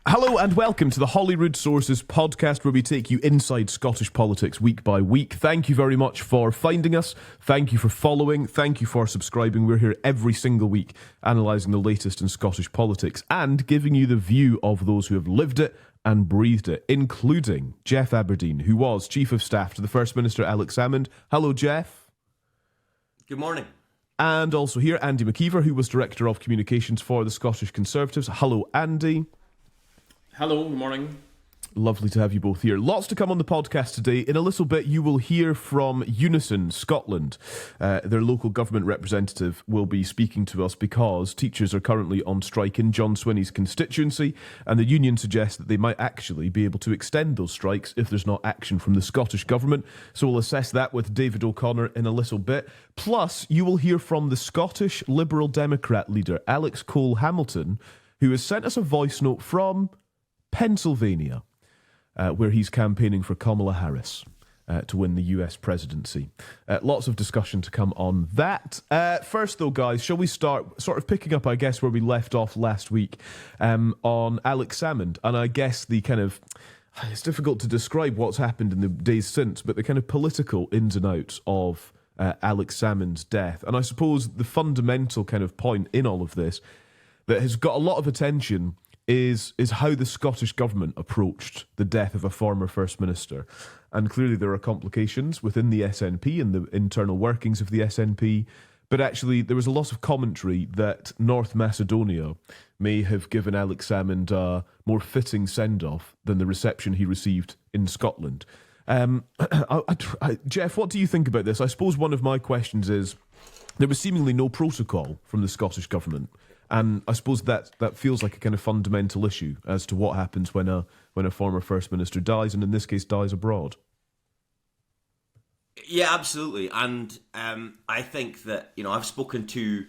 Hello and welcome to the Holyrood Sources podcast, where we take you inside Scottish politics week by week. Thank you very much for finding us. Thank you for following. Thank you for subscribing. We're here every single week analysing the latest in Scottish politics and giving you the view of those who have lived it and breathed it, including Geoff Aberdein, who was Chief of Staff to the First Minister Alex Salmond. Hello, Geoff. Good morning. And also here, Andy Maciver, who was Director of Communications for the Scottish Conservatives. Hello, Andy. Hello, good morning. Lovely to have you both here. Lots to come on the podcast today. In a little bit, you will hear from Unison, Scotland. Their local government representative will be speaking to us because teachers are currently on strike in John Swinney's constituency, and the union suggests that they might actually be able to extend those strikes if there's not action from the Scottish government. So we'll assess that with David O'Connor in a little bit. Plus, you will hear from the Scottish Liberal Democrat leader, Alex Cole-Hamilton, who has sent us a voice note from Pennsylvania, where he's campaigning for Kamala Harris to win the US presidency. Lots of discussion to come on that. First, though, guys, shall we start sort of picking up, I guess, where we left off last week on Alex Salmond? And I guess the kind of, it's difficult to describe what's happened in the days since, but the kind of political ins and outs of Alex Salmond's death. And I suppose the fundamental kind of point in all of this that has got a lot of attention is how the Scottish government approached the death of a former First Minister. And clearly there are complications within the SNP and the internal workings of the SNP, but actually there was a lot of commentary that North Macedonia may have given Alex Salmond a more fitting send-off than the reception he received in Scotland. Geoff, what do you think about this? I suppose one of my questions is, there was seemingly no protocol from the Scottish government. And I suppose that feels like a kind of fundamental issue as to what happens when a former First Minister dies, and in this case dies abroad. Yeah, absolutely. And I think that, I've spoken to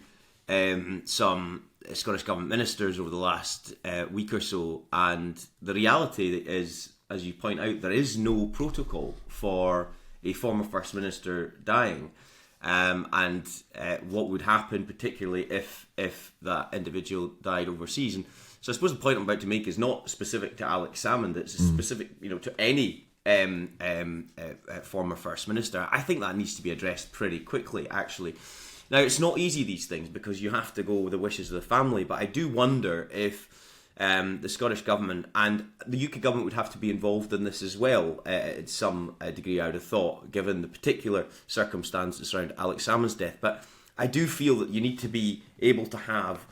some Scottish Government ministers over the last week or so, and the reality is, as you point out, there is no protocol for a former First Minister dying. And what would happen, particularly if that individual died overseas. And so I suppose the point I'm about to make is not specific to Alex Salmond, it's specific, to any former First Minister. I think that needs to be addressed pretty quickly, actually. Now, it's not easy, these things, because you have to go with the wishes of the family, but I do wonder if the Scottish Government and the UK Government would have to be involved in this as well, at some degree, I would have thought, given the particular circumstances around Alex Salmond's death. But I do feel that you need to be able to have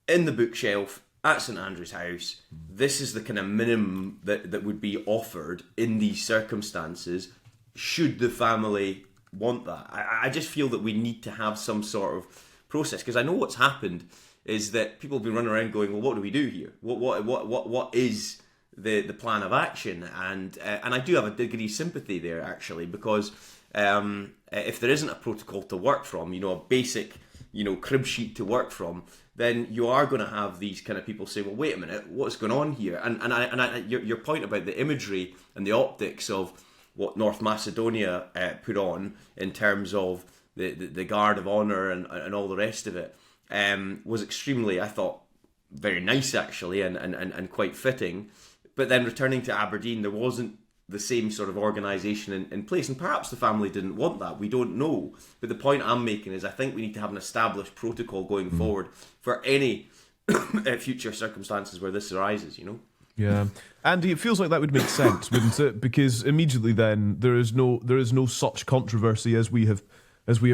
in the bookshelf at St Andrew's House, this is the kind of minimum that would be offered in these circumstances, should the family want that. I just feel that we need to have some sort of process, because I know what's happened is that people have been running around going, well, what do we do here? What is the plan of action? And I do have a degree of sympathy there, actually, because if there isn't a protocol to work from, a basic, crib sheet to work from, then you are going to have these kind of people say, well, wait a minute, what's going on here? And your point about the imagery and the optics of what North Macedonia put on in terms of the Guard of Honour and all the rest of it, was extremely, I thought, very nice, actually, and quite fitting. But then returning to Aberdein, there wasn't the same sort of organisation in place, and perhaps the family didn't want that, we don't know. But the point I'm making is I think we need to have an established protocol going forward for any future circumstances where this arises, Yeah, Andy, it feels like that would make sense, wouldn't it? Because immediately then there is no such controversy as we have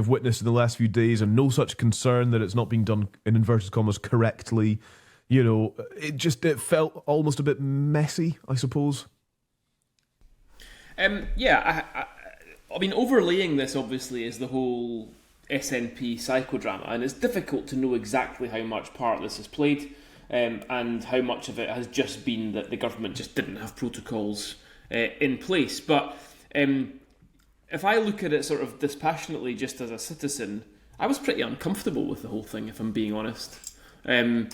witnessed in the last few days, and no such concern that it's not being done, in inverted commas, correctly. It felt almost a bit messy, I suppose. I mean, overlaying this obviously is the whole SNP psychodrama, and it's difficult to know exactly how much part this has played, and how much of it has just been that the government just didn't have protocols in place. But if I look at it sort of dispassionately, just as a citizen, I was pretty uncomfortable with the whole thing, if I'm being honest. It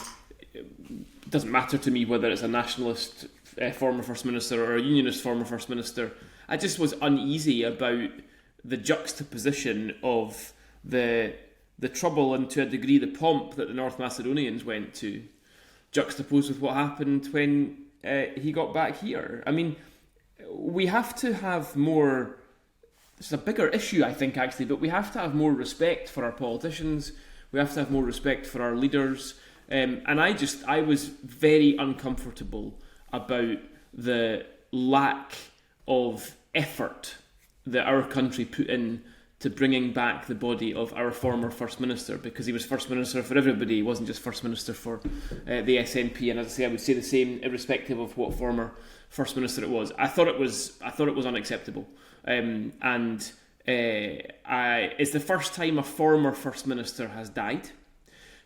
doesn't matter to me whether it's a nationalist former First Minister or a unionist former First Minister. I just was uneasy about the juxtaposition of the trouble and, to a degree, the pomp that the North Macedonians went to, juxtaposed with what happened when he got back here. I mean, we have to have more. This is a bigger issue, I think, actually, but we have to have more respect for our politicians. We have to have more respect for our leaders. And I was very uncomfortable about the lack of effort that our country put in to bringing back the body of our former First Minister, because he was First Minister for everybody. He wasn't just First Minister for the SNP. And as I say, I would say the same, irrespective of what former First Minister it was. I thought it was unacceptable. It's the first time a former First Minister has died.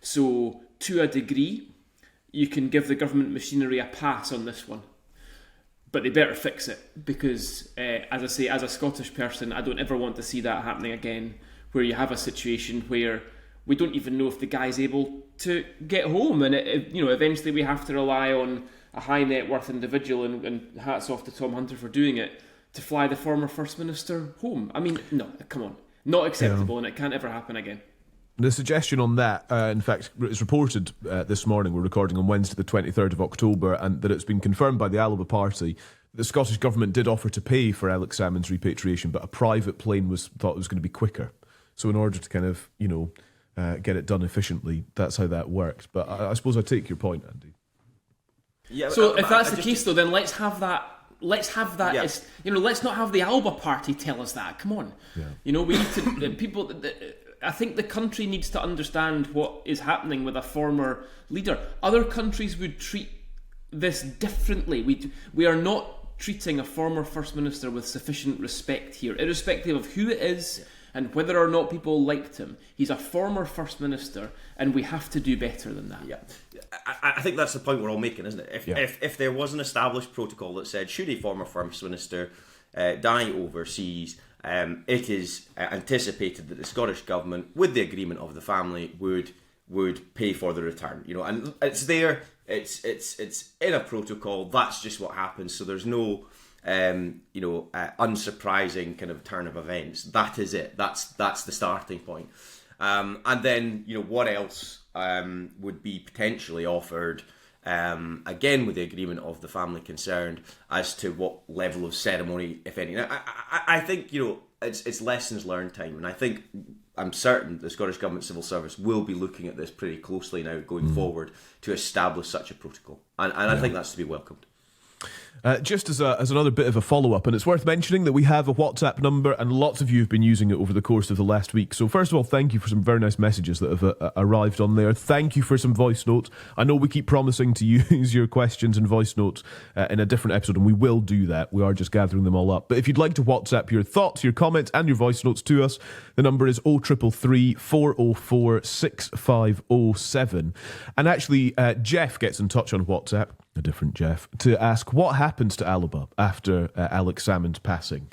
So, to a degree, you can give the government machinery a pass on this one. But they better fix it, because, as I say, as a Scottish person, I don't ever want to see that happening again, where you have a situation where we don't even know if the guy's able to get home, and eventually we have to rely on a high net worth individual, and hats off to Tom Hunter for doing it, to fly the former First Minister home. I mean, no, come on. Not acceptable, and it can't ever happen again. The suggestion on that, in fact, is reported this morning. We're recording on Wednesday the 23rd of October, and that it's been confirmed by the Alba party. The Scottish Government did offer to pay for Alex Salmond's repatriation, but a private plane thought it was going to be quicker. So in order to kind of, get it done efficiently, that's how that worked. But I suppose I take your point, Andy. Yeah. So if that's the case, though, then let's have that. Let's have that. Yeah. Let's not have the Alba party tell us that. Come on. Yeah. We need to people. I think the country needs to understand what is happening with a former leader. Other countries would treat this differently. We are not treating a former First Minister with sufficient respect here, irrespective of who it is and whether or not people liked him. He's a former First Minister, and we have to do better than that. Yeah, I think that's the point we're all making, isn't it? If there was an established protocol that said, should a former First Minister die overseas, it is anticipated that the Scottish Government, with the agreement of the family, would pay for the return. And it's there. It's in a protocol. That's just what happens. So there's no unsurprising kind of turn of events. That is it. That's the starting point. And then what else would be potentially offered, again with the agreement of the family concerned, as to what level of ceremony, if any. Now, I think it's lessons learned time, and I'm certain the Scottish Government Civil Service will be looking at this pretty closely now going forward to establish such a protocol, and I think that's to be welcomed. Just as another bit of a follow-up, and it's worth mentioning that we have a WhatsApp number, and lots of you have been using it over the course of the last week. So first of all, thank you for some very nice messages that have arrived on there. Thank you for some voice notes. I know we keep promising to use your questions and voice notes in a different episode, and we will do that. We are just gathering them all up. But if you'd like to WhatsApp your thoughts, your comments, and your voice notes to us, the number is 0333 404 6507. And actually, Geoff gets in touch on WhatsApp, a different Geoff, to ask what happens to Alba after Alex Salmond's passing.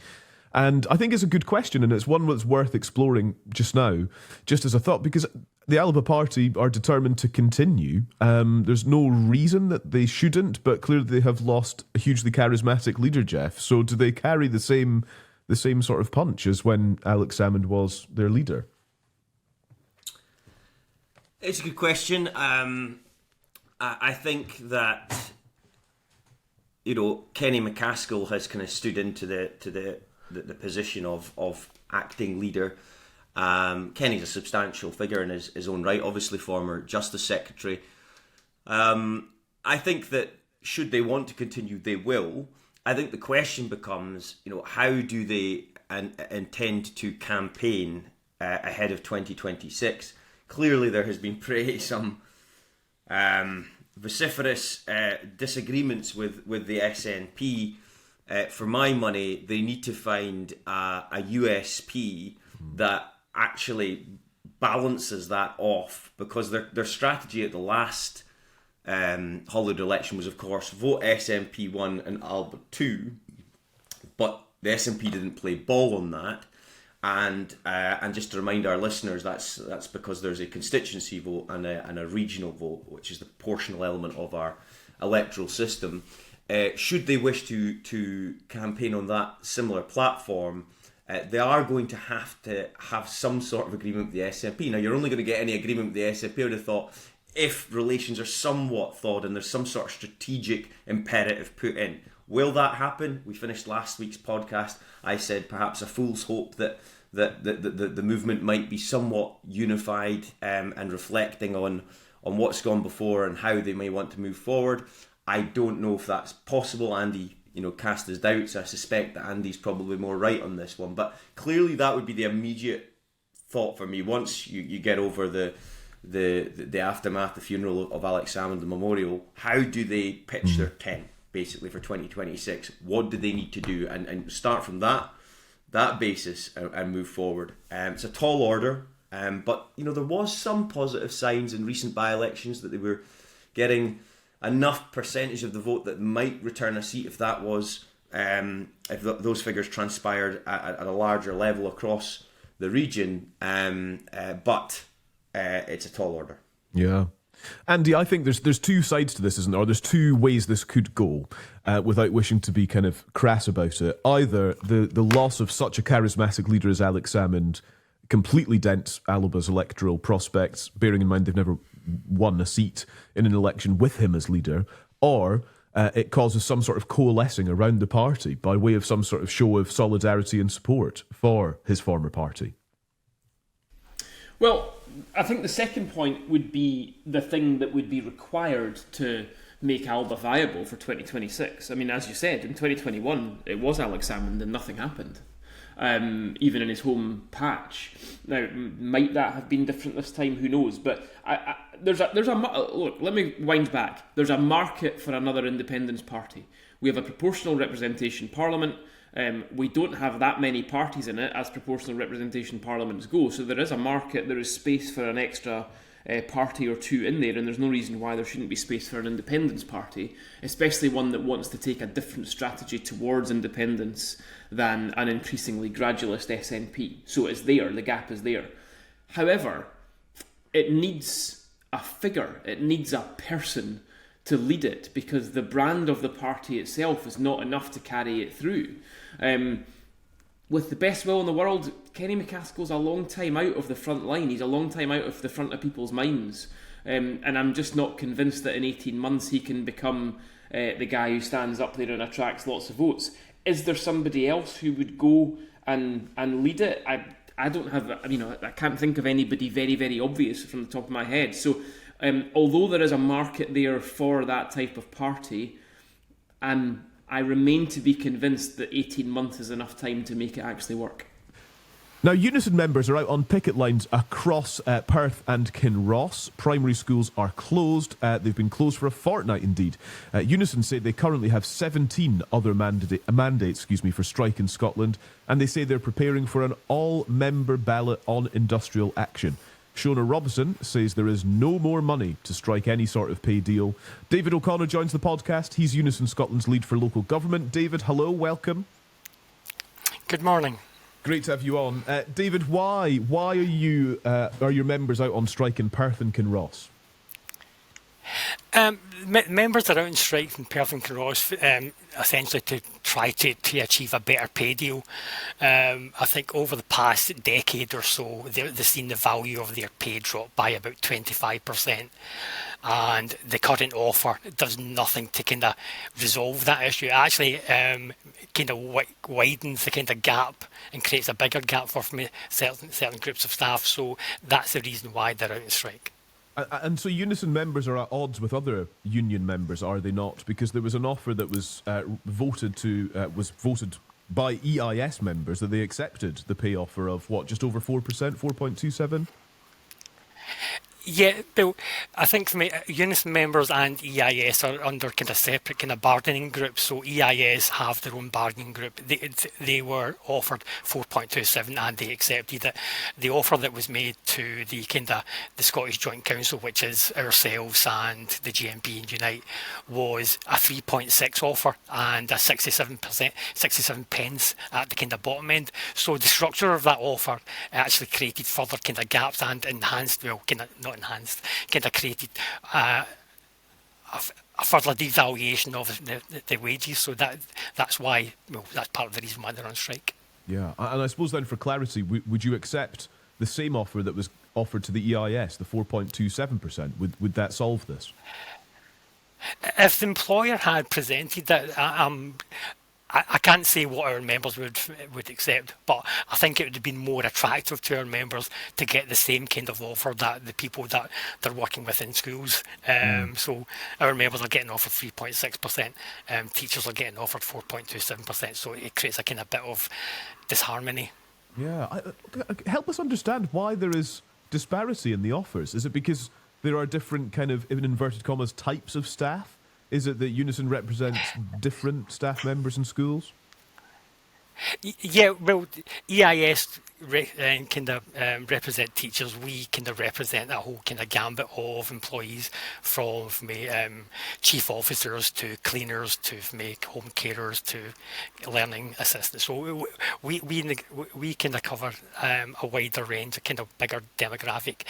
And I think it's a good question, and it's one that's worth exploring just now, just as a thought, because the Alba party are determined to continue. There's no reason that they shouldn't, but clearly they have lost a hugely charismatic leader, Geoff. So do they carry the same sort of punch as when Alex Salmond was their leader? It's a good question. I think that Kenny McCaskill has kind of stood into the position of acting leader. Kenny's a substantial figure in his own right, obviously former Justice Secretary. I think that should they want to continue, they will. I think the question becomes, how do they intend to campaign ahead of 2026? Clearly, there has been some vociferous disagreements with the SNP. For my money, they need to find a USP that actually balances that off, because their strategy at the last Holyrood election was, of course, vote SNP 1 and Alba 2, but the SNP didn't play ball on that. And just to remind our listeners, that's because there's a constituency vote and a regional vote, which is the proportional element of our electoral system. Should they wish to campaign on that similar platform, they are going to have some sort of agreement with the SNP. Now, you're only going to get any agreement with the SNP, I would have thought, if relations are somewhat thawed and there's some sort of strategic imperative put in. Will that happen? We finished last week's podcast. I said perhaps a fool's hope that the movement might be somewhat unified and reflecting on what's gone before and how they may want to move forward. I don't know if that's possible. Andy, cast his doubts. I suspect that Andy's probably more right on this one. But clearly that would be the immediate thought for me once you get over the aftermath, the funeral of Alex Salmond, the memorial. How do they pitch their tent, basically, for 2026? What do they need to do? And start from that basis and move forward. It's a tall order, but there was some positive signs in recent by-elections that they were getting enough percentage of the vote that might return a seat if that was those figures transpired at a larger level across the region. But it's a tall order. Yeah. Andy, I think there's two sides to this, isn't there? Or there's two ways this could go, without wishing to be kind of crass about it. Either the loss of such a charismatic leader as Alex Salmond completely dents Alba's electoral prospects, bearing in mind they've never won a seat in an election with him as leader, or it causes some sort of coalescing around the party by way of some sort of show of solidarity and support for his former party. Well, I think the second point would be the thing that would be required to make Alba viable for 2026. I mean, as you said, in 2021, it was Alex Salmond and nothing happened, even in his home patch. Now, might that have been different this time? Who knows? But look, let me wind back. There's a market for another independence party. We have a proportional representation parliament. We don't have that many parties in it as proportional representation parliaments go, so there is a market, there is space for an extra party or two in there, and there's no reason why there shouldn't be space for an independence party, especially one that wants to take a different strategy towards independence than an increasingly gradualist SNP. So it's there, the gap is there. However, it needs a figure, it needs a person to lead it, because the brand of the party itself is not enough to carry it through. With the best will in the world, Kenny McCaskill's a long time out of the front line. He's a long time out of the front of people's minds. And I'm just not convinced that in 18 months he can become the guy who stands up there and attracts lots of votes. Is there somebody else who would go and lead it? I don't have, I can't think of anybody very, very obvious from the top of my head. So although there is a market there for that type of party, I remain to be convinced that 18 months is enough time to make it actually work. Now, Unison members are out on picket lines across Perth and Kinross. Primary schools are closed. They've been closed for a fortnight, indeed. Unison say they currently have 17 other mandates for strike in Scotland, and they say they're preparing for an all-member ballot on industrial action. Shona Robison says there is no more money to strike any sort of pay deal. David O'Connor joins the podcast. He's Unison Scotland's lead for local government. David, hello, welcome. Good morning. Great to have you on. David, why are your members out on strike in Perth and Kinross? Members are out on strike in Perth and Kinross essentially to try to achieve a better pay deal. I think over the past decade or so, they've seen the value of their pay drop by about 25%. And the current offer does nothing to kind of resolve that issue. It actually kind of widens the kind of gap and creates a bigger gap for certain groups of staff. So that's the reason why they're out on strike. And so Unison members are at odds with other union members, are they not? Because there was an offer that was voted by EIS members that they accepted the pay offer of, just over 4%, 4.27%? Yeah, Bill, I think for me, Unison members and EIS are under kind of separate kind of bargaining groups. So EIS have their own bargaining group. They were offered 4.27 and they accepted it. The offer that was made to the Scottish Joint Council, which is ourselves and the GMB and Unite, was a 3.6 offer and a 67 pence at the kind of bottom end. So the structure of that offer actually created further kind of gaps and created a further devaluation of the wages. So that's why, that's part of the reason why they're on strike. Yeah, and I suppose then for clarity, would you accept the same offer that was offered to the EIS, the 4.27%? Would that solve this? If the employer had presented that, I can't say what our members would accept, but I think it would have been more attractive to our members to get the same kind of offer that the people that they're working with in schools. So our members are getting offered 3.6%, teachers are getting offered 4.27%, so it creates a kind of bit of disharmony. Yeah, help us understand why there is disparity in the offers. Is it because there are different kind of, in inverted commas, types of staff? Is it that Unison represents different staff members in schools? Yeah, well, EIS kind of represent teachers. We kind of represent a whole kind of gambit of employees, from chief officers to cleaners to home carers to learning assistants. So we kind of cover a wider range, a kind of bigger demographic.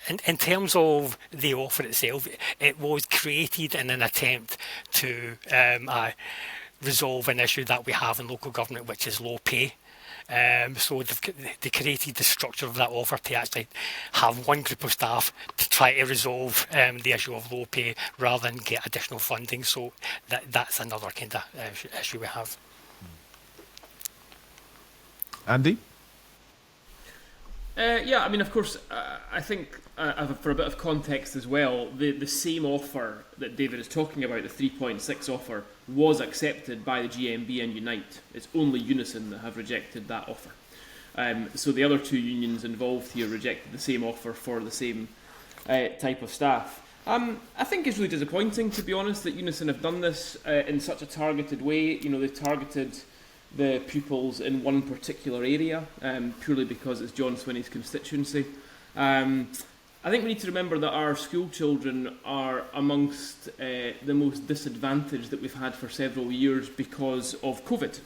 In terms of the offer itself, it was created in an attempt to resolve an issue that we have in local government, which is low pay. So they created the structure of that offer to actually have one group of staff to try to resolve the issue of low pay rather than get additional funding. So that's another kind of issue we have. Andy? Yeah, I mean, of course, I think for a bit of context as well, the same offer that David is talking about, the 3.6 offer, was accepted by the GMB and Unite. It's only Unison that have rejected that offer. So the other two unions involved here rejected the same offer for the same type of staff. I think it's really disappointing, to be honest, that Unison have done this in such a targeted way. You know, they've targeted the pupils in one particular area, purely because it's John Swinney's constituency. I think we need to remember that our school children are amongst the most disadvantaged that we've had for several years because of COVID.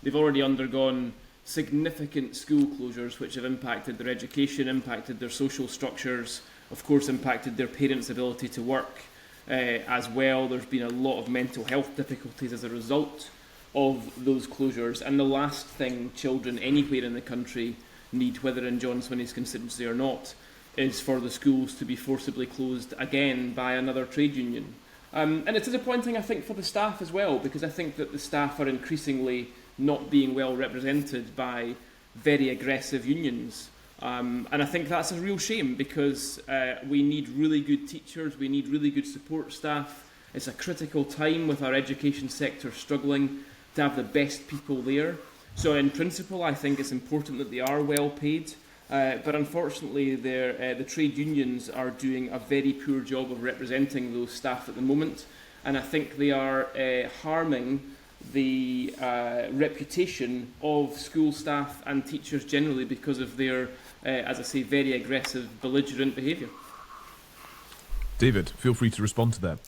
They've already undergone significant school closures which have impacted their education, impacted their social structures, of course impacted their parents' ability to work as well. There's been a lot of mental health difficulties as a result of those closures, and the last thing children anywhere in the country need, whether in John Swinney's constituency or not, is for the schools to be forcibly closed again by another trade union. And it's disappointing, I think, for the staff as well, because I think that the staff are increasingly not being well represented by very aggressive unions. And I think that's a real shame, because we need really good teachers, we need really good support staff. It's a critical time with our education sector struggling to have the best people there. So in principle, I think it's important that they are well paid. But unfortunately, the trade unions are doing a very poor job of representing those staff at the moment. And I think they are harming the reputation of school staff and teachers generally because of their, as I say, very aggressive, belligerent behaviour. David, feel free to respond to that.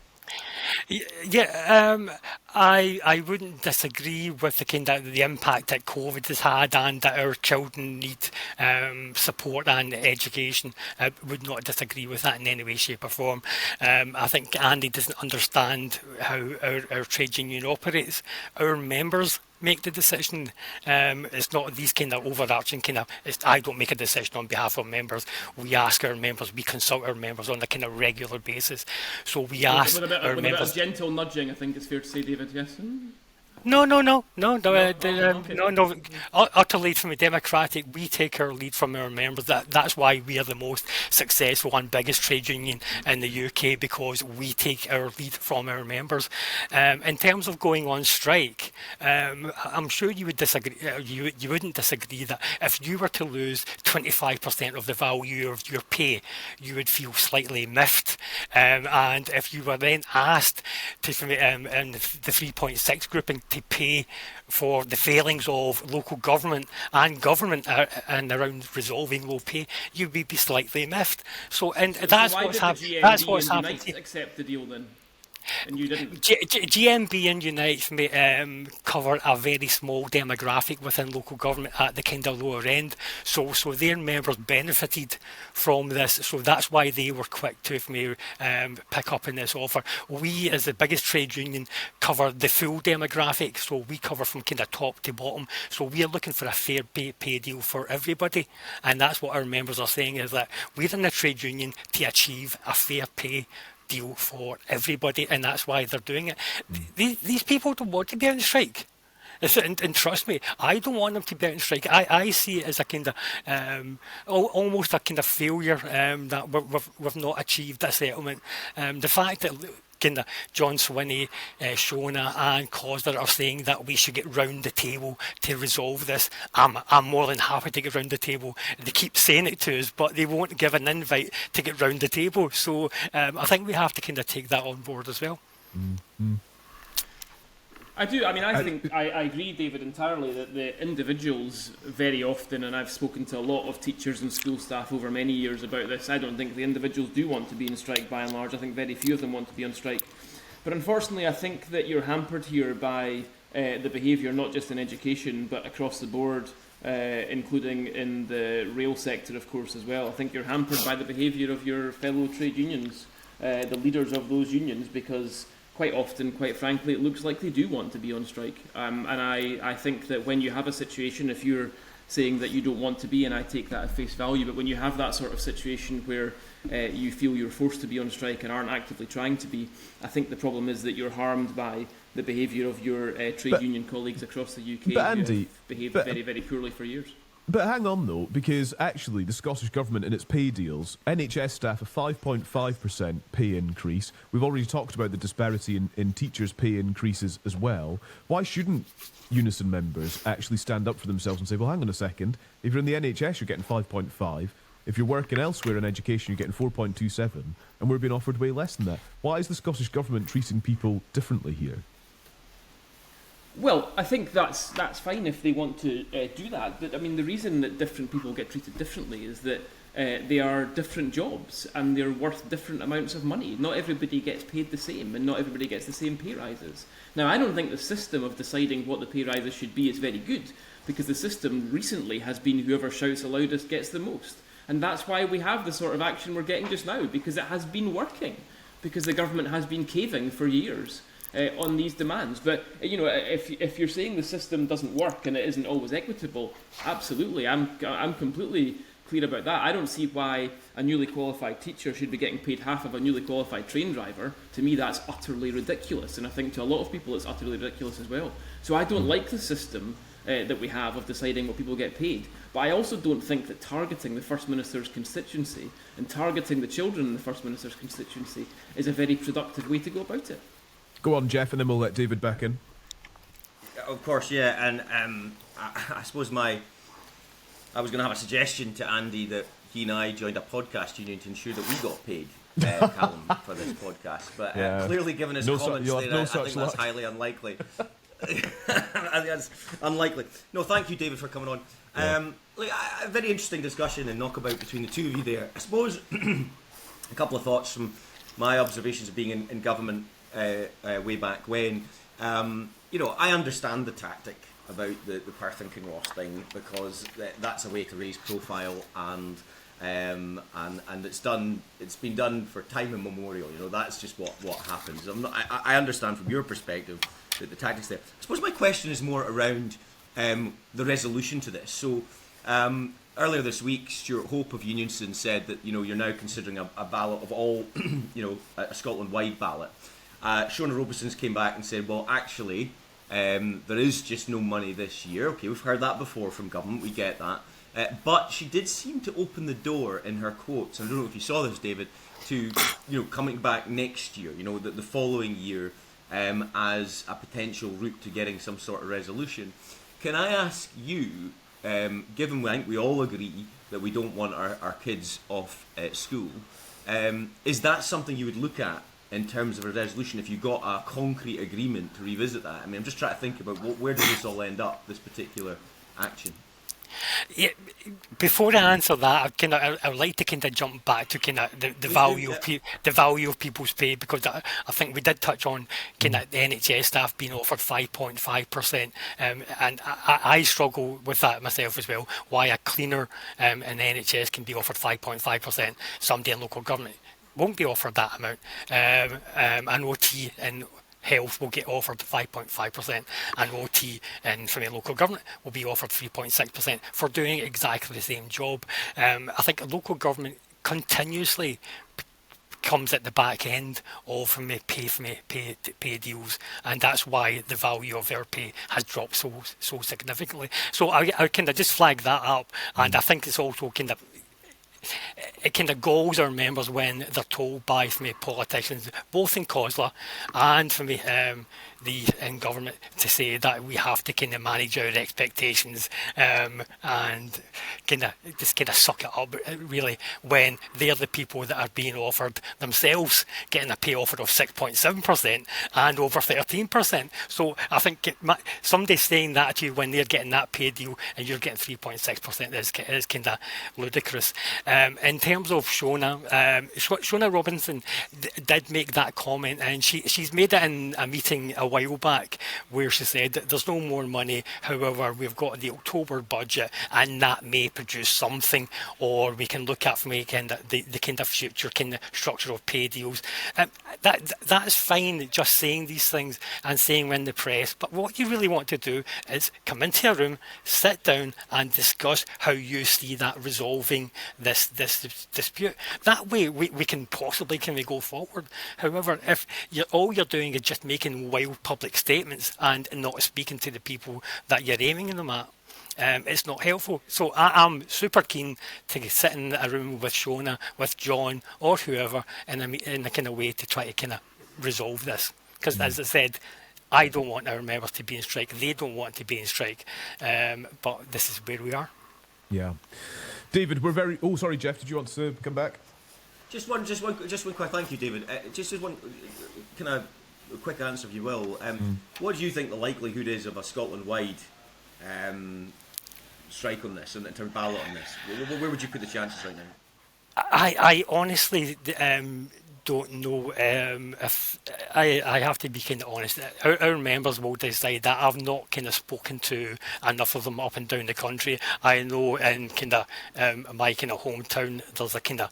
Yeah, I wouldn't disagree with the kind of the impact that COVID has had, and that our children need support and education. I would not disagree with that in any way, shape or form. I think Andy doesn't understand how our trade union operates. Our members make the decision. It's not these kind of overarching kind of, I don't make a decision on behalf of members. We ask our members, we consult our members on a kind of regular basis. So we ask with a bit members. Of gentle nudging, I think it's fair to say, David, yes? No. Utterly from a democratic, we take our lead from our members. That's why we are the most successful and biggest trade union in the UK, because we take our lead from our members. In terms of going on strike, I'm sure you would disagree. You wouldn't disagree that if you were to lose 25% of the value of your pay, you would feel slightly miffed. And if you were then asked to, in the 3.6 grouping, to pay for the failings of local government and government and around resolving low pay, you would be slightly miffed. So, and that's what's happening. That's what's happening. Accept the deal then? and you didn't. GMB and Unite cover a very small demographic within local government at the kind of lower end, so their members benefited from this, so that's why they were quick to pick up in this offer. We, as the biggest trade union, cover the full demographic, so we cover from kind of top to bottom, so we are looking for a fair pay deal for everybody, and that's what our members are saying, is that we're in a trade union to achieve a fair pay deal for everybody, and that's why they're doing it. These people don't want to be on strike. And trust me, I don't want them to be out on strike. I see it as a kind of almost a kind of failure that we've not achieved a settlement. The fact that kind of John Swinney, Shona and Cosler are saying that we should get round the table to resolve this. I'm more than happy to get round the table. They keep saying it to us, but they won't give an invite to get round the table. So I think we have to kind of take that on board as well. Mm-hmm. I do. I mean, I think I agree, David, entirely that the individuals very often, and I've spoken to a lot of teachers and school staff over many years about this, I don't think the individuals do want to be on strike by and large. I think very few of them want to be on strike. But unfortunately, I think that you're hampered here by the behaviour, not just in education, but across the board, including in the rail sector, of course, as well. I think you're hampered by the behaviour of your fellow trade unions, the leaders of those unions, because quite often, quite frankly, it looks like they do want to be on strike. And I think that when you have a situation, if you're saying that you don't want to be, and I take that at face value, but when you have that sort of situation where you feel you're forced to be on strike and aren't actively trying to be, I think the problem is that you're harmed by the behaviour of your trade union colleagues across the UK who have behaved very, very poorly for years. But hang on though, because actually the Scottish Government in its pay deals, NHS staff a 5.5% pay increase. We've already talked about the disparity in teachers' pay increases as well. Why shouldn't Unison members actually stand up for themselves and say, well, hang on a second, if you're in the NHS, you're getting 5.5. If you're working elsewhere in education, you're getting 4.27, and we're being offered way less than that. Why is the Scottish Government treating people differently here? Well, I think that's fine if they want to do that. But I mean, the reason that different people get treated differently is that they are different jobs and they're worth different amounts of money. Not everybody gets paid the same, and not everybody gets the same pay rises. Now, I don't think the system of deciding what the pay rises should be is very good, because the system recently has been whoever shouts the loudest gets the most. And that's why we have the sort of action we're getting just now, because it has been working, because the government has been caving for years on these demands. But you know, if you're saying the system doesn't work and it isn't always equitable, absolutely, I'm completely clear about that. I don't see why a newly qualified teacher should be getting paid half of a newly qualified train driver. To me, that's utterly ridiculous, and I think to a lot of people it's utterly ridiculous as well. So I don't like the system that we have of deciding what people get paid. But I also don't think that targeting the First Minister's constituency and targeting the children in the First Minister's constituency is a very productive way to go about it. Go on, Geoff, and then we'll let David back in. Of course, yeah, and I suppose I was going to have a suggestion to Andy that he and I joined a podcast union to ensure that we got paid, Calum, for this podcast. But clearly, given his comments there, I think that's highly unlikely. I think that's unlikely. No, thank you, David, for coming on. A very interesting discussion and knockabout between the two of you there. I suppose a couple of thoughts from my observations of being in government way back when. I understand the tactic about the Perth and Kinross thing, because that's a way to raise profile, and it's been done for time immemorial. You know, that's just what happens. I understand from your perspective that the tactics there. I suppose my question is more around the resolution to this. So earlier this week, Stuart Hope of Unison said that you're now considering a ballot of all, a Scotland-wide ballot. Shona Robeson's came back and said, well, actually, there is just no money this year. Okay, we've heard that before from government, we get that. But she did seem to open the door in her quotes, and I don't know if you saw this, David, to coming back next year, the following year, as a potential route to getting some sort of resolution. Can I ask you, given I think we all agree that we don't want our kids off school, is that something you would look at in terms of a resolution if you got a concrete agreement to revisit that? I mean, I'm just trying to think about where does this all end up, this particular action? Yeah, before I answer that, I would like to kind of jump back to kind of the value of the value of people's pay, because I think we did touch on kind of the NHS staff being offered 5.5%, and I struggle with that myself as well. Why a cleaner in the NHS can be offered 5.5%, somebody in local government won't be offered that amount, and OT in health will get offered 5.5%, and OT from a local government will be offered 3.6% for doing exactly the same job. I think local government continuously comes at the back end of pay deals, and that's why the value of their pay has dropped so significantly. So I kind of just flag that up, and I think it's also it kind of galls our members when they're told by politicians, both in COSLA and from in government, to say that we have to kind of manage our expectations and kind of suck it up, really, when they're the people that are being offered themselves getting a pay offer of 6.7% and over 13%. So I think somebody saying that to you when they're getting that pay deal and you're getting 3.6% is kind of ludicrous. In terms of Shona Robinson did make that comment, and she's made it in a meeting a while back where she said that there's no more money, however we've got the October budget and that may produce something, or we can look at from the kind of future kind of structure of pay deals. That's fine, just saying these things and saying in the press, but what you really want to do is come into a room, sit down and discuss how you see that resolving this dispute. That way we can possibly go forward. However, if all you're doing is just making wild public statements and not speaking to the people that you're aiming them at, it's not helpful. So I'm super keen to sit in a room with Shona, with John, or whoever in a kind of way to try to kind of resolve this. Because as I said, I don't want our members to be in strike. They don't want to be in strike. But this is where we are. Yeah. David, we're very... Oh, sorry, Geoff, did you want to come back? Just one quick thank you, David. Just one kind of quick answer, if you will. What do you think the likelihood is of a Scotland-wide strike on this, and in terms of ballot on this? Where would you put the chances right now? I honestly don't know. If I have to be kind of honest, our members will decide that. I've not kind of spoken to enough of them up and down the country. I know in kind of my kind of hometown, there's a kind of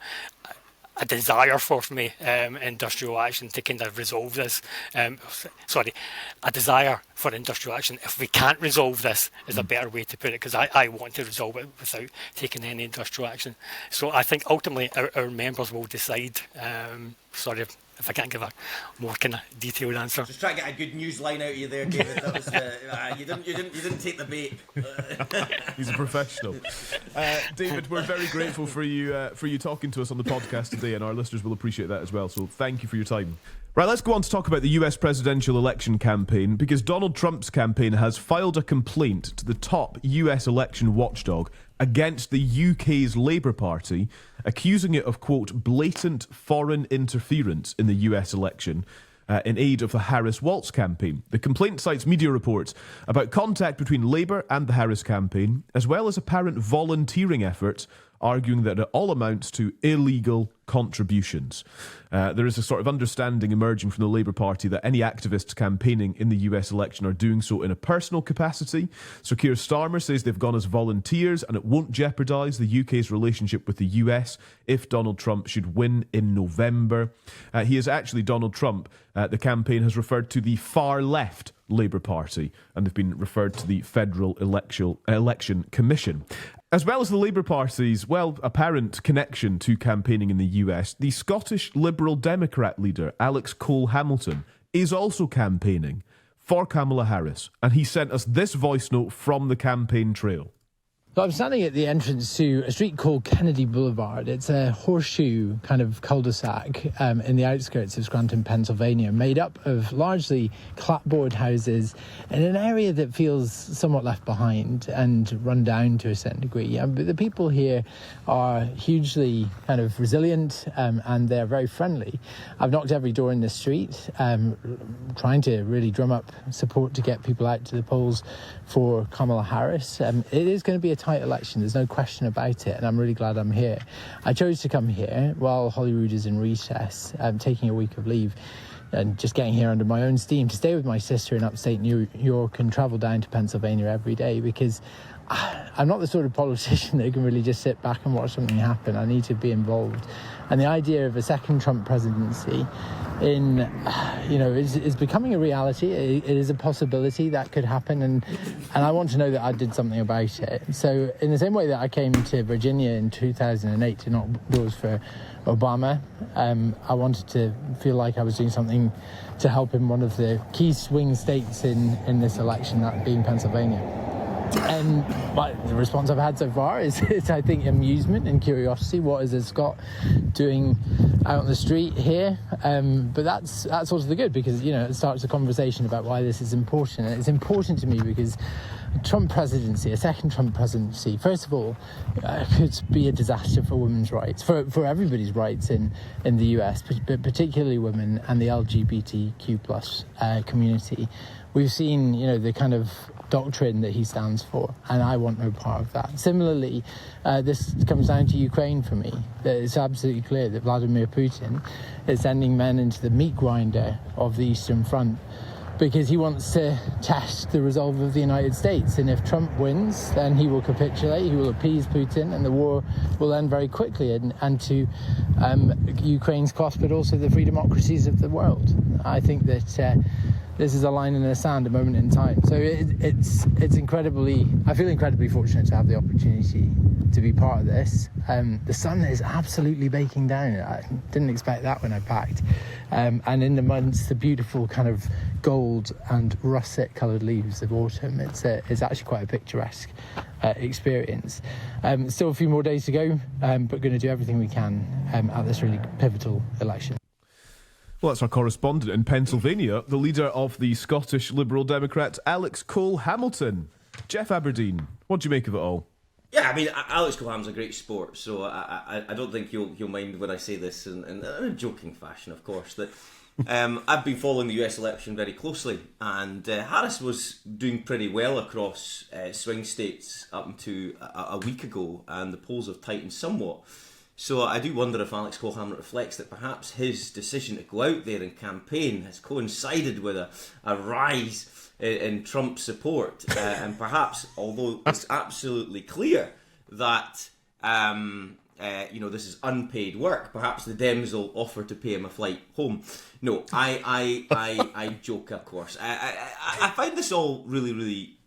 a desire for me industrial action to kind of resolve this. A desire for industrial action. If we can't resolve this, is a better way to put it, because I want to resolve it without taking any industrial action. So I think ultimately our members will decide. Sorry if I can't give a more kind of detailed answer. Just try to get a good news line out of you there, David. That was you didn't take the bait. He's a professional. David, we're very grateful for you talking to us on the podcast today, and our listeners will appreciate that as well. So thank you for your time. Right, let's go on to talk about the US presidential election campaign, because Donald Trump's campaign has filed a complaint to the top US election watchdog against the UK's Labour Party, accusing it of, quote, blatant foreign interference in the US election in aid of the Harris-Walz campaign. The complaint cites media reports about contact between Labour and the Harris campaign, as well as apparent volunteering efforts, arguing that it all amounts to illegal contributions. There is a sort of understanding emerging from the Labour Party that any activists campaigning in the US election are doing so in a personal capacity. Sir Keir Starmer says they've gone as volunteers and it won't jeopardise the UK's relationship with the US if Donald Trump should win in November. He is actually Donald Trump. The campaign has referred to the far left Labour Party, and they've been referred to the Federal Election Commission. As well as the Labour Party's, apparent connection to campaigning in the US, the Scottish Liberal Democrat leader, Alex Cole-Hamilton, is also campaigning for Kamala Harris, and he sent us this voice note from the campaign trail. So I'm standing at the entrance to a street called Kennedy Boulevard. It's a horseshoe kind of cul-de-sac in the outskirts of Scranton, Pennsylvania, made up of largely clapboard houses in an area that feels somewhat left behind and run down to a certain degree. But the people here are hugely kind of resilient and they're very friendly. I've knocked every door in the street, trying to really drum up support to get people out to the polls for Kamala Harris. It is going to be a tight election. There's no question about it, and I'm really glad I'm here. I chose to come here while Holyrood is in recess, taking a week of leave and just getting here under my own steam to stay with my sister in upstate New York and travel down to Pennsylvania every day, because I'm not the sort of politician that can really just sit back and watch something happen. I need to be involved. And the idea of a second Trump presidency is becoming a reality. It is a possibility that could happen, and I want to know that I did something about it. So in the same way that I came to Virginia in 2008 to knock doors for Obama, I wanted to feel like I was doing something to help in one of the key swing states in this election, that being Pennsylvania. And the response I've had so far is I think, amusement and curiosity. What is a Scot doing out on the street here? But that's also the good, because, it starts a conversation about why this is important. And it's important to me because Trump presidency, a second Trump presidency, first of all, could be a disaster for women's rights, for everybody's rights in the US, but particularly women and the LGBTQ plus community. We've seen, the kind of doctrine that he stands for, and I want no part of that. Similarly, this comes down to Ukraine for me. It's absolutely clear that Vladimir Putin is sending men into the meat grinder of the Eastern Front because he wants to test the resolve of the United States. And if Trump wins, then he will capitulate, he will appease Putin, and the war will end very quickly, and to Ukraine's cost, but also the free democracies of the world. I think that this is a line in the sand, a moment in time. So it's incredibly, I feel incredibly fortunate to have the opportunity to be part of this. The sun is absolutely baking down. I didn't expect that when I packed. And in the months, the beautiful kind of gold and russet-coloured leaves of autumn, it's actually quite a picturesque experience. Still a few more days to go, but going to do everything we can at this really pivotal election. Well, that's our correspondent in Pennsylvania, the leader of the Scottish Liberal Democrats, Alex Cole-Hamilton. Geoff Aberdein, what do you make of it all? Yeah, I mean, Alex Coham's a great sport, so I don't think you'll mind when I say this in a joking fashion, of course, that I've been following the US election very closely, and Harris was doing pretty well across swing states up until a week ago, and the polls have tightened somewhat. So I do wonder if Alex Cole-Hamilton reflects that perhaps his decision to go out there and campaign has coincided with a rise in Trump support, and perhaps, although it's absolutely clear that this is unpaid work, perhaps the Dems will offer to pay him a flight home. No, I joke, of course. I find this all really, really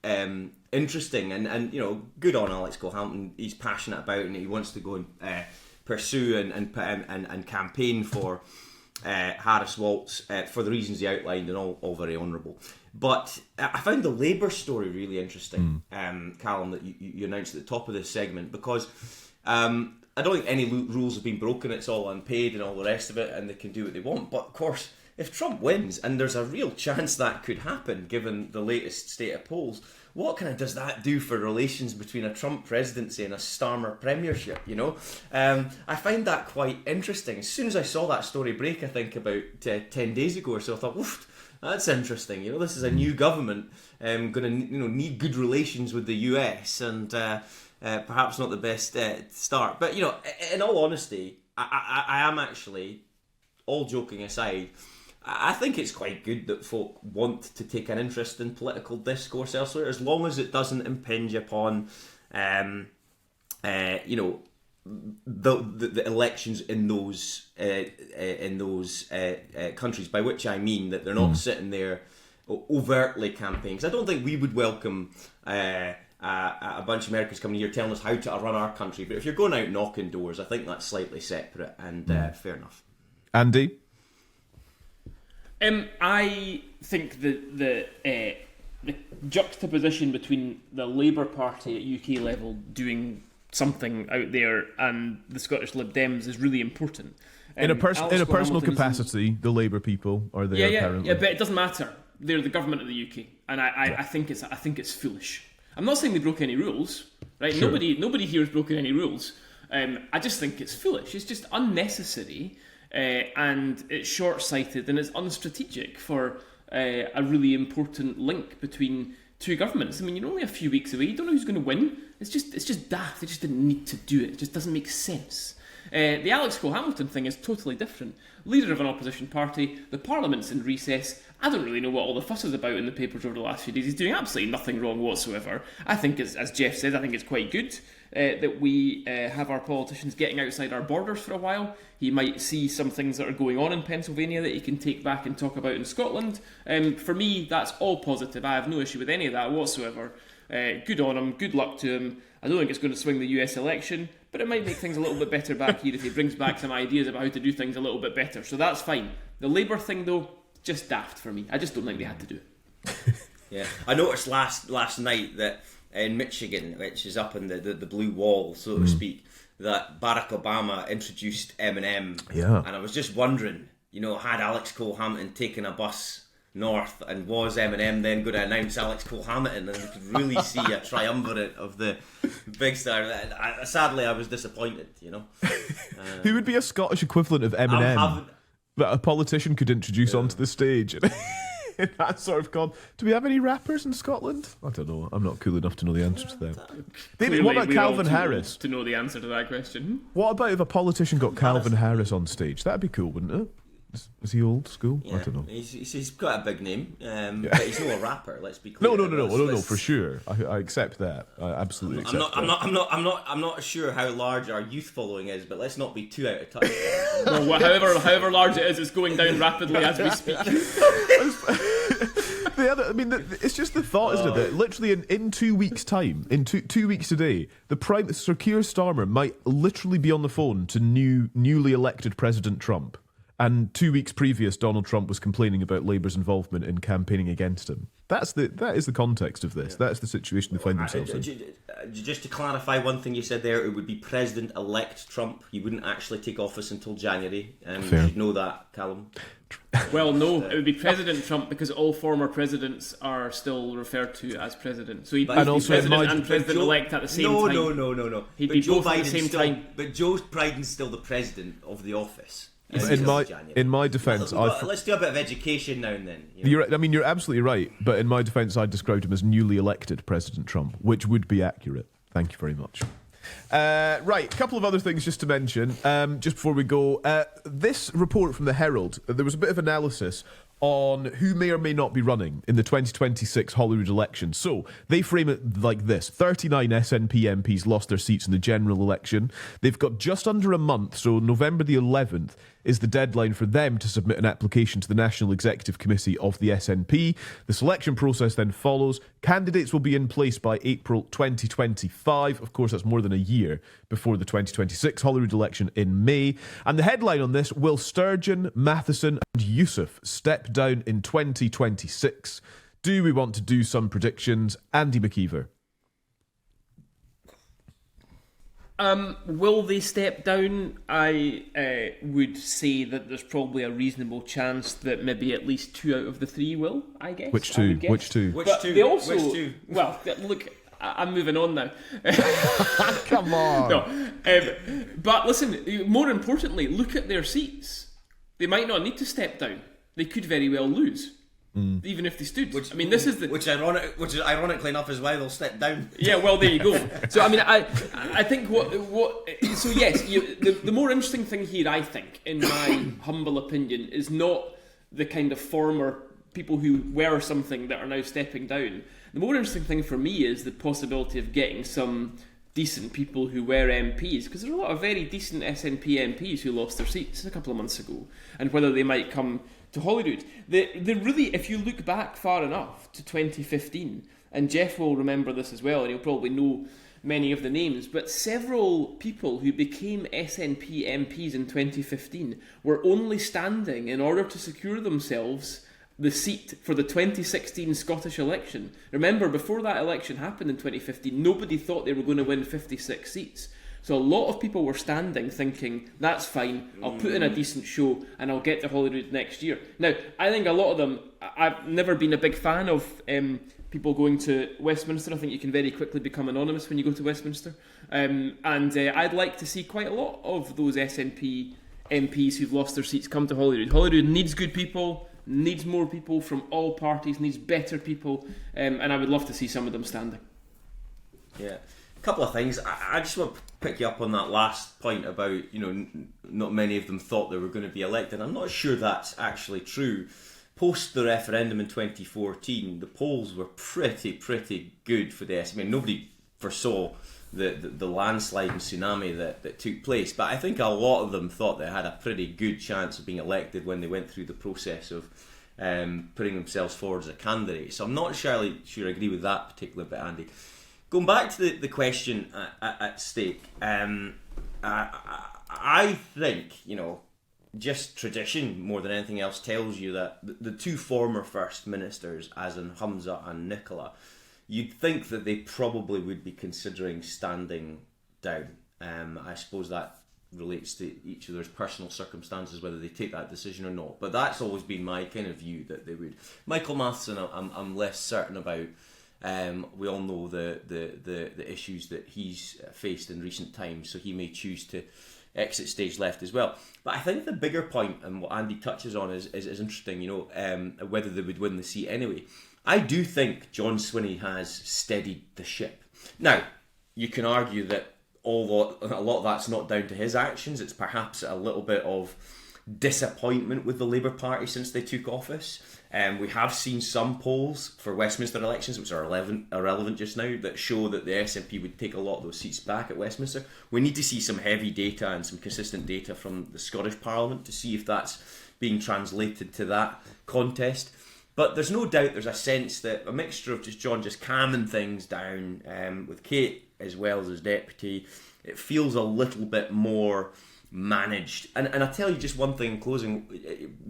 interesting, and good on Alex Cole-Hamilton. He's passionate about it, and he wants to go and pursue and campaign for Harris Waltz for the reasons he outlined, and all very honourable. But I found the Labour story really interesting, Calum, that you announced at the top of this segment, because I don't think any rules have been broken. It's all unpaid and all the rest of it, and they can do what they want. But of course, if Trump wins, and there's a real chance that could happen given the latest state of polls, what kind of does that do for relations between a Trump presidency and a Starmer premiership, I find that quite interesting. As soon as I saw that story break, I think about 10 days ago or so, I thought, oof, that's interesting. This is a new government going to need good relations with the US, and perhaps not the best start. But, in all honesty, I am actually, all joking aside, I think it's quite good that folk want to take an interest in political discourse elsewhere, as long as it doesn't impinge upon, the elections in those countries. By which I mean that they're not sitting there overtly campaigning. Because I don't think we would welcome a bunch of Americans coming here telling us how to run our country. But if you're going out knocking doors, I think that's slightly separate, and fair enough. Andy? I think the juxtaposition between the Labour Party at UK level doing something out there and the Scottish Lib Dems is really important. In a personal capacity, the Labour people are there apparently. Yeah, but it doesn't matter. They're the government of the UK, and I think it's foolish. I'm not saying they broke any rules, right? Sure. Nobody here has broken any rules. I just think it's foolish. It's just unnecessary. And it's short-sighted and it's unstrategic for a really important link between two governments. I mean, you're only a few weeks away. You don't know who's going to win. It's just daft. They just didn't need to do it. It just doesn't make sense. The Alex Cole-Hamilton thing is totally different. Leader of an opposition party, the Parliament's in recess. I don't really know what all the fuss is about in the papers over the last few days. He's doing absolutely nothing wrong whatsoever. I think, as Geoff says, I think it's quite good that we have our politicians getting outside our borders for a while. He might see some things that are going on in Pennsylvania that he can take back and talk about in Scotland. For me, that's all positive. I have no issue with any of that whatsoever. Good on him, good luck to him. I don't think it's going to swing the US election, but it might make things a little bit better back here if he brings back some ideas about how to do things a little bit better. So that's fine. The Labour thing, though, just daft for me. I just don't think they had to do it. Yeah, I noticed last night that in Michigan, which is up in the blue wall, so to speak, that Barack Obama introduced Eminem. Yeah. And I was just wondering, had Alex Cole-Hamilton taken a bus north, and was Eminem then going to announce Alex Cole-Hamilton, and you could really see a triumvirate of the big star. Sadly, I was disappointed, Who would be a Scottish equivalent of Eminem that a politician could introduce onto the stage? In that sort of con. Do we have any rappers in Scotland? I don't know. I'm not cool enough to know the answer to them. What about Calvin Harris? To know the answer to that question. What about if a politician got Calvin Harris on stage? That'd be cool, wouldn't it? Is he old school? Yeah, I don't know. He's got a big name, but he's not a rapper. Let's be clear. No, for sure. I accept that. I absolutely accept that. I'm not sure how large our youth following is, but let's not be too out of touch. Well, however large it is, it's going down rapidly as we speak. It's just the thought, isn't it? That literally in 2 weeks' time, in two weeks today, Sir Keir Starmer might literally be on the phone to newly elected President Trump. And 2 weeks previous, Donald Trump was complaining about Labour's involvement in campaigning against him. That is the context of this. That's the situation they find themselves in. Just to clarify one thing you said there, it would be President-elect Trump. He wouldn't actually take office until January. You should know that, Calum. Well, no, it would be President Trump because all former presidents are still referred to as president. So he'd be president and president-elect at the same time. No. He'd be both at the same time. But Joe Biden's still the president of the office. In my defence, let's do a bit of education now and then. You're absolutely right. But in my defence, I described him as newly elected President Trump, which would be accurate. Thank you very much. Right, a couple of other things just to mention, just before we go. This report from the Herald, there was a bit of analysis on who may or may not be running in the 2026 Holyrood election. So they frame it like this. 39 SNP MPs lost their seats in the general election. They've got just under a month, so November the 11th is the deadline for them to submit an application to the National Executive Committee of the SNP. The selection process then follows. Candidates will be in place by April 2025. Of course, that's more than a year before the 2026 Holyrood election in May. And the headline on this, will Sturgeon, Matheson and Yusuf step down in 2026? Do we want to do some predictions? Andy Maciver. Will they step down? I would say that there's probably a reasonable chance that maybe at least 2 out of the 3 will, I guess. Which two? They also, well, look, I'm moving on now. Come on. No, but listen, more importantly, look at their seats. They might not need to step down. They could very well lose. Even if they stood. Which ironically enough is why they'll step down. Yeah, well, there you go. So I think so yes, the more interesting thing here, I think, in my humble opinion, is not the kind of former people who were something that are now stepping down. The more interesting thing for me is the possibility of getting some decent people who were MPs, because there are a lot of very decent SNP MPs who lost their seats a couple of months ago, and whether they might come to Holyrood. They really, if you look back far enough to 2015, and Geoff will remember this as well, and he'll probably know many of the names, but several people who became SNP MPs in 2015 were only standing in order to secure themselves the seat for the 2016 Scottish election. Remember, before that election happened in 2015, nobody thought they were going to win 56 seats. So a lot of people were standing thinking, that's fine, I'll put in a decent show and I'll get to Holyrood next year. Now, I think a lot of them, I've never been a big fan of people going to Westminster. I think you can very quickly become anonymous when you go to Westminster. And I'd like to see quite a lot of those SNP MPs who've lost their seats come to Holyrood. Holyrood needs good people. needs more people from all parties, needs better people, and I would love to see some of them standing. Yeah. A couple of things. I just want to pick you up on that last point about, not many of them thought they were going to be elected. I'm not sure that's actually true. Post the referendum in 2014, the polls were pretty good for the SNP. Nobody foresaw the landslide and tsunami that took place, but I think a lot of them thought they had a pretty good chance of being elected when they went through the process of putting themselves forward as a candidate. So I'm not sure I agree with that particular bit, Andy. Going back to the question at stake, I think, just tradition more than anything else tells you that the two former First Ministers, as in Hamza and Nicola, you'd think that they probably would be considering standing down. I suppose that relates to each of their personal circumstances, whether they take that decision or not. But that's always been my kind of view, that they would. Michael Matheson, I'm less certain about. We all know the issues that he's faced in recent times, so he may choose to exit stage left as well. But I think the bigger point, and what Andy touches on, is interesting, whether they would win the seat anyway. I do think John Swinney has steadied the ship. Now, you can argue that a lot of that's not down to his actions. It's perhaps a little bit of disappointment with the Labour Party since they took office. We have seen some polls for Westminster elections, which are irrelevant just now, that show that the SNP would take a lot of those seats back at Westminster. We need to see some heavy data and some consistent data from the Scottish Parliament to see if that's being translated to that contest. But there's no doubt there's a sense that a mixture of John calming things down with Kate as well as his deputy, it feels a little bit more managed. And I tell you just one thing in closing,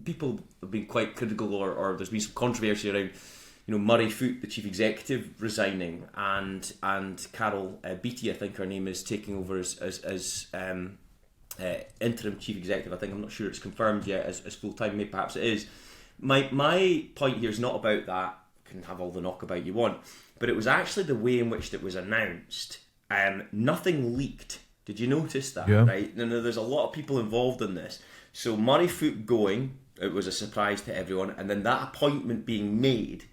people have been quite critical, or there's been some controversy around Murray Foot, the chief executive, resigning, and Carol Beattie, I think her name is, taking over as interim chief executive. I think, I'm not sure it's confirmed yet as full-time, maybe perhaps it is. My point here is not about that. You can have all the knockabout you want, but it was actually the way in which it was announced. Nothing leaked. Did you notice that? Yeah. Right? No, there's a lot of people involved in this. So Murray Foot going, it was a surprise to everyone, and then that appointment being made,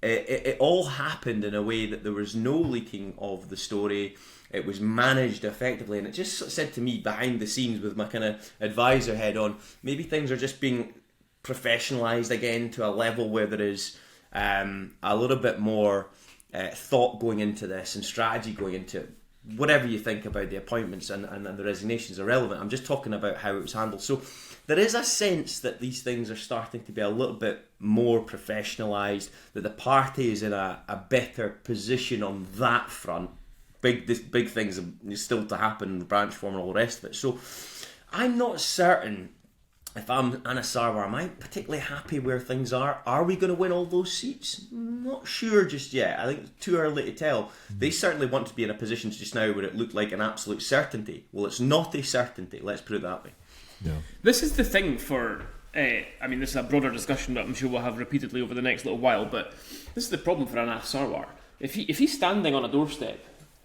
it all happened in a way that there was no leaking of the story. It was managed effectively, and it just said to me behind the scenes with my kind of advisor head on, maybe things are just being professionalised again to a level where there is a little bit more thought going into this and strategy going into it. Whatever you think about the appointments and the resignations are relevant. I'm just talking about how it was handled. So there is a sense that these things are starting to be a little bit more professionalised, that the party is in a better position on that front. Big things are still to happen, the branch form and all the rest of it. So I'm not certain, if I'm Anna Sarwar, am I particularly happy where things are? Are we going to win all those seats? Not sure just yet. I think it's too early to tell. They certainly want to be in a position just now where it looked like an absolute certainty. Well, it's not a certainty, let's put it that way. Yeah. This is the thing for... this is a broader discussion that I'm sure we'll have repeatedly over the next little while, but this is the problem for Anas Sarwar. If he's standing on a doorstep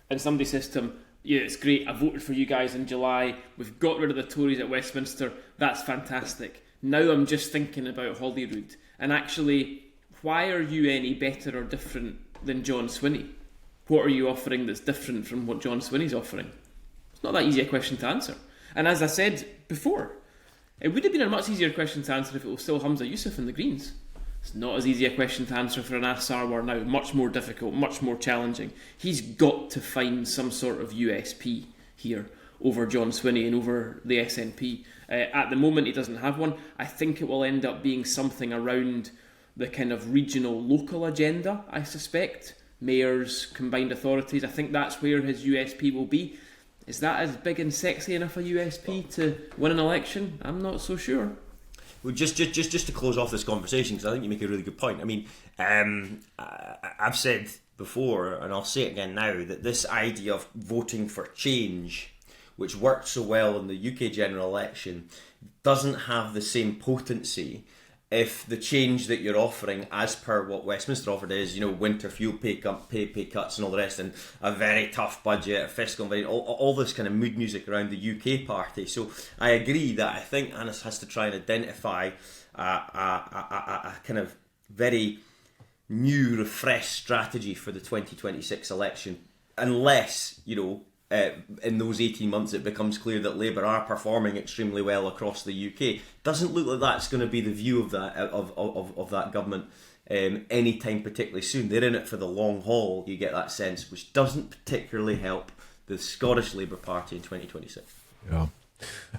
and somebody says to him, yeah, it's great, I voted for you guys in July, we've got rid of the Tories at Westminster, that's fantastic. Now I'm just thinking about Holyrood. And actually, why are you any better or different than John Swinney? What are you offering that's different from what John Swinney's offering? It's not that easy a question to answer. And as I said before, it would have been a much easier question to answer if it was still Hamza Yousaf in the Greens. It's not as easy a question to answer for Anas Sarwar now. Much more difficult, much more challenging. He's got to find some sort of USP here over John Swinney and over the SNP. At the moment, he doesn't have one. I think it will end up being something around the kind of regional, local agenda, I suspect. Mayors, combined authorities. I think that's where his USP will be. Is that as big and sexy enough a USP to win an election? I'm not so sure. Well, just to close off this conversation, because I think you make a really good point. I mean, I've said before, and I'll say it again now, that this idea of voting for change, which worked so well in the UK general election, doesn't have the same potency if the change that you're offering, as per what Westminster offered, is winter fuel pay cuts and all the rest, and a very tough budget, a fiscal, all this kind of mood music around the UK party. So I agree that I think Anas has to try and identify a kind of very new, refreshed strategy for the 2026 election, unless, in those 18 months it becomes clear that Labour are performing extremely well across the UK. Doesn't look like that's going to be the view of that of that government anytime particularly soon. They're in it for the long haul, you get that sense, which doesn't particularly help the Scottish Labour Party in 2026. Yeah.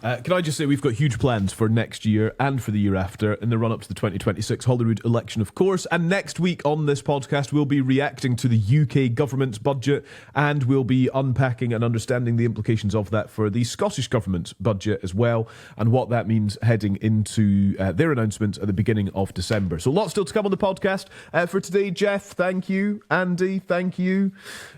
Can I just say we've got huge plans for next year and for the year after in the run-up to the 2026 Holyrood election, of course. And next week on this podcast, we'll be reacting to the UK government's budget, and we'll be unpacking and understanding the implications of that for the Scottish government's budget as well, and what that means heading into their announcement at the beginning of December. So lots still to come on the podcast. For today, Geoff, thank you. Andy, thank you.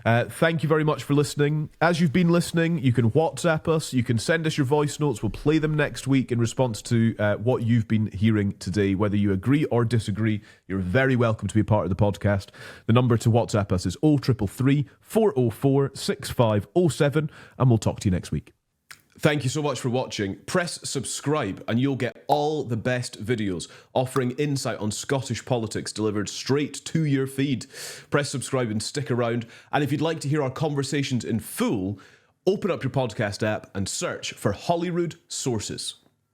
Thank you very much for listening. As you've been listening, you can WhatsApp us, you can send us your voice notes. We'll play them next week in response to what you've been hearing today. Whether you agree or disagree, you're very welcome to be a part of the podcast. The number to WhatsApp us is 0333 404 6507, and we'll talk to you next week. Thank you so much for watching. Press subscribe and you'll get all the best videos offering insight on Scottish politics delivered straight to your feed. Press subscribe and stick around. And if you'd like to hear our conversations in full, open up your podcast app and search for Holyrood Sources.